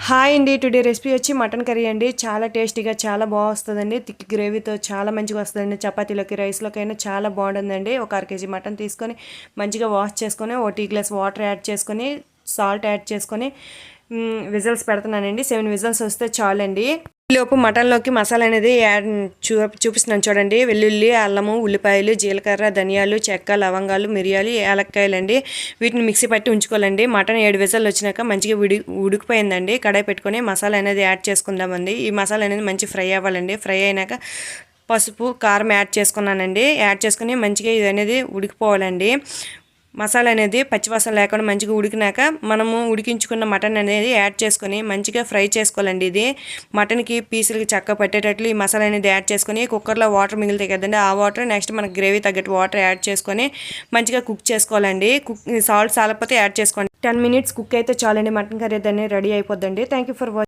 Hi అండి. Today recipe వచ్చి mutton curry అండి. చాలా టేస్టీగా చాలా బాగా వస్తుందండి. థిక్ గ్రేవీతో చాలా మంచిగా వస్తుందండి. చపాతీలోకి రైస్లోకైనా చాలా బాగుంటుందండి. ఒక 1 కేజీ మటన్ తీసుకొని మంచిగా వాష్ చేసుకొని ఒక టీ గ్లాస్ వాటర్ యాడ్ చేసుకొని సాల్ట్ యాడ్ చేసుకొని విజిల్స్ పెడుతున్నానండి. 7 విజిల్స్ వస్తే చాలండి. ఈలోపు మటన్లోకి మసాలా అనేది చూపిస్తున్నాను చూడండి. వెల్లుల్లి, అల్లము, ఉల్లిపాయలు, జీలకర్ర, ధనియాలు, చెక్క, లవంగాలు, మిరియాలు, యాలక్కాయలు అండి. వీటిని మిక్సీ పట్టి ఉంచుకోవాలండి. మటన్ 7 విజిల్లు వచ్చినాక మంచిగా ఉడికిపోయిందండి. కడాయి పెట్టుకొని మసాలా అనేది యాడ్ చేసుకుందామండి. ఈ మసాలా అనేది మంచి ఫ్రై అవ్వాలండి. ఫ్రై అయినాక పసుపు, కారం యాడ్ చేసుకున్నానండి. యాడ్ చేసుకుని మంచిగా ఇది అనేది ఉడికిపోవాలండి. మసాలా అనేది పచ్చివాసన లేకుండా మంచిగా ఉడికినాక మనము ఉడికించుకున్న మటన్ అనేది యాడ్ చేసుకొని మంచిగా ఫ్రై చేసుకోవాలండి. ఇది మటన్కి పీసులకి చక్క పట్టేటట్లు ఈ మసాలా అనేది యాడ్ చేసుకొని కుక్కర్లో వాటర్ మిగులుతాయి కదండి, ఆ వాటర్ నెక్స్ట్ మనకి గ్రేవీ తగ్గట్టు వాటర్ యాడ్ చేసుకొని మంచిగా కుక్ చేసుకోవాలండి. సాల్ట్ చాలకపోతే యాడ్ చేసుకోండి. 10 మినిట్స్ కుక్ అయితే చాలండి. మటన్ కర్రీ అనేది రెడీ అయిపోద్దండి. Thank you for watching.